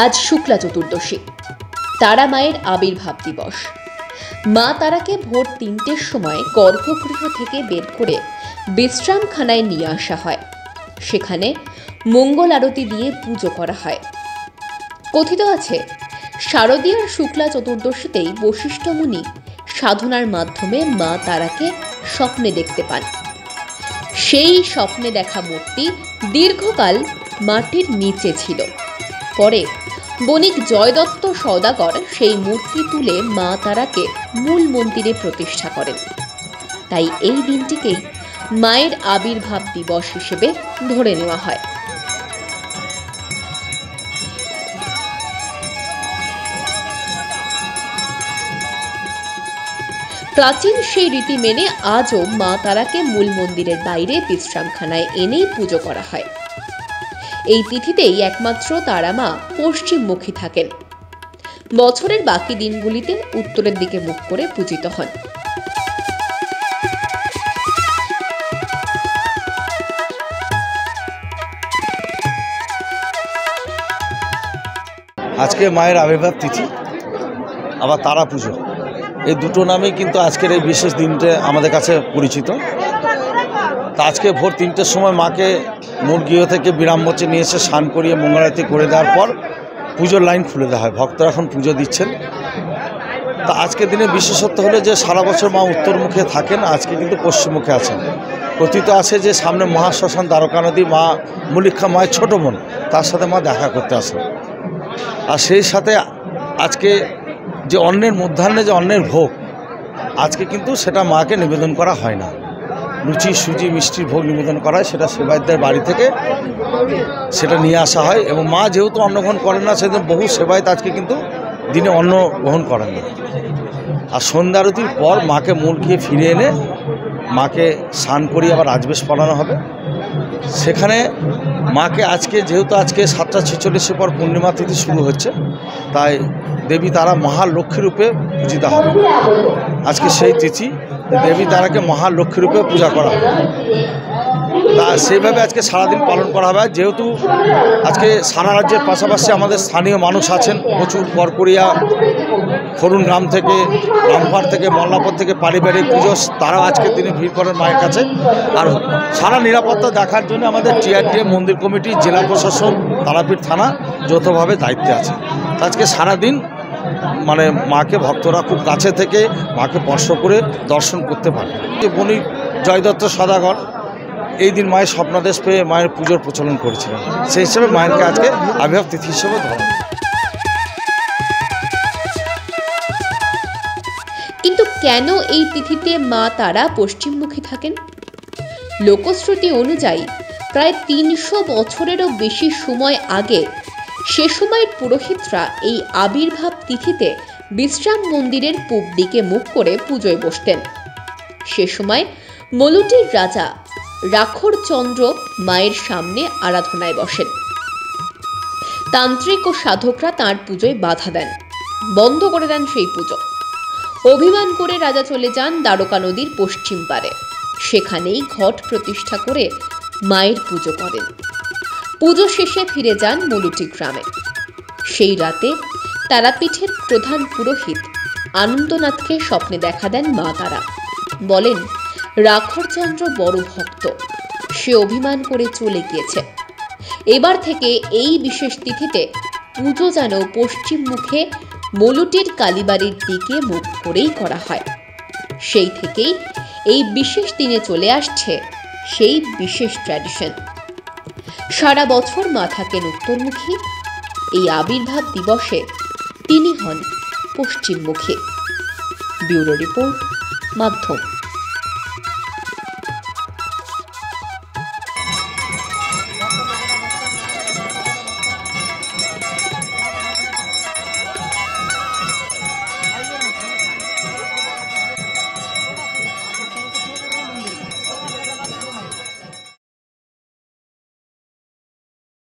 আজ শুক্লা চতুর্দশী, তারা মায়ের আবির্ভাব দিবস। মা তারাকে ভোর ৩টের সময় গর্ভগৃহ থেকে বের করে বিশ্রামখানায় নিয়ে আসা হয়। সেখানে মঙ্গল আরতি দিয়ে পুজো করা হয়। কথিত আছে, শারদীয়ার শুক্লা চতুর্দশীতেই বশিষ্ঠ মুনি সাধনার মাধ্যমে মা তারাকে স্বপ্নে দেখতে পান। সেই স্বপ্নে দেখা মূর্তি দীর্ঘকাল মাটির নিচে ছিল। পরে বণিক জয়দত্ত সওদাগর সেই মূর্তি তুলে মা তারাকে মূল মন্দিরে প্রতিষ্ঠা করেন। তাই এই দিনটিকেই মায়ের আবির্ভাব দিবস হিসেবে ধরে নেওয়া হয়। প্রাচীন সেই রীতি মেনে আজও মা তারাকে মূল মন্দিরের বাইরে বিশ্রামখানায় এনেই পুজো করা হয়। এই তিথিতেই একমাত্র তারা মা পশ্চিমমুখী থাকেন। বছরের বাকি দিনগুলিতে উত্তরের দিকে মুখ করে পূজিত হন। আজকে মায়ের আবির্ভাব তিথি, আবার তারা পুজো, এই দুটো নামেই কিন্তু আজকের এই বিশেষ দিনটা আমাদের কাছে পরিচিত। তা আজকে ভোর ৩টের সময় মাকে মূল গৃহ থেকে বিরামমঞ্চে নিয়ে এসে স্নান করিয়ে মঙ্গলারতি করে দেওয়ার পর পুজোর লাইন খুলে দেওয়া হয়। ভক্তরা এখন পুজো দিচ্ছেন। তা আজকের দিনে বিশেষত্ব হলো যে সারা বছর মা উত্তরমুখে থাকেন, আজকে কিন্তু পশ্চিমমুখে আছেন। কথিত আছে যে সামনে মহাশ্মশান দ্বারকা নদী, মা মল্লিকা মায়ের ছোট বোন, তার সাথে মা দেখা করতে আসেন। আর সেই সাথে আজকে যে অন্নের মধ্যাহ্নে যে অন্নের ভোগ, আজকে কিন্তু সেটা মাকে নিবেদন করা হয় না। লুচি সুজি মিষ্টির ভোগ নিবেদন করা হয়, সেটা সেবায়তদের বাড়ি থেকে সেটা নিয়ে আসা হয়। এবং মা যেহেতু অন্ন গ্রহণ করেন না, সেদিন বহু সেবায়ত আজকে কিন্তু দিনে অন্ন গ্রহণ করেন না। আর সন্ধ্যা আরতির পর মাকে মূল গিয়ে ফিরে এনে মাকে স্নান করিয়ে আবার রাজবেশ পড়ানো হবে। সেখানে মাকে আজকে যেহেতু আজকে 7টা 46 পর পূর্ণিমা তিথি শুরু হচ্ছে, তাই দেবী তারা মহালক্ষ্মী রূপে পূজিতা হবে। আজকে সেই তিথি দেবী তারাকে মহালক্ষ্মী রূপে পূজা করা হবে। তা সেইভাবে আজকে সারাদিন পালন করা হবে। যেহেতু আজকে সারা রাজ্যের পাশাপাশি আমাদের স্থানীয় মানুষ আছেন প্রচুর, করকরিয়া খরুন গ্রাম থেকে, রামপাড় থেকে, মল্লাপুর থেকে পারিবারিক পুজো, তারাও আজকে দিনে ভিড় করেন মায়ের কাছে। আর সারা নিরাপত্তা দেখার জন্য আমাদের টিআরডিএ মন্দির কমিটি, জেলা প্রশাসন, তারাপীঠ থানা যৌথভাবে দায়িত্বে আছে। আজকে সারাদিন মানে মাকে ভক্তরা খুব কাছে থেকে মাকে স্পর্শ করে দর্শন করতে পারে। বণিক জয়দত্ত সওদাগর এই দিন মায়ের স্বপ্নাদেশ পেয়ে মায়ের পুজোর প্রচলন করেছিলেন। সেই হিসেবে মায়েরকে আজকে আবির্ভাব তিথি হিসেবে ধরা। কিন্তু কেন এই তিথিতে মা তারা পশ্চিমমুখী থাকেন? লোকশ্রুতি অনুযায়ী প্রায় 300 বছরেরও বেশি সময় আগে সে সময়ের পুরোহিতরা এই আবির্ভাব তিথিতে বিশ্রাম মন্দিরের পূব দিকে মুখ করে পুজোয় বসতেন। সে সময় মলুটির রাজা রাখরচন্দ্র মায়ের সামনে আরাধনায় বসেন। তান্ত্রিক ও সাধকরা তাঁর পুজোয় বাধা দেন, বন্ধ করে দেন সেই পুজো। অভিমান করে রাজা চলে যান দ্বারকা নদীর পশ্চিম পারে। সেখানেই ঘট প্রতিষ্ঠা করে মায়ের পুজো করেন। পুজো শেষে ফিরে যান মলুটি গ্রামে। সেই রাতে তারাপীঠের প্রধান পুরোহিত আনন্দনাথকে স্বপ্নে দেখা দেন মা তারা। বলেন, রাখরচন্দ্র বড় ভক্ত, সে অভিমান করে চলে গিয়েছে। এবার থেকে এই বিশেষ তিথিতে পুজো যেন পশ্চিম মুখে মলুটির কালীবাড়ির দিকে মুখ করেই করা হয়। সেই থেকেই এই বিশেষ দিনে চলে আসছে সেই বিশেষ ট্র্যাডিশন। সারা বছর মা থাকেন উত্তরমুখী, এই আবির্ভাব দিবসে তিনি হন পশ্চিমমুখী। ব্যুরো রিপোর্ট, মাধ্যম।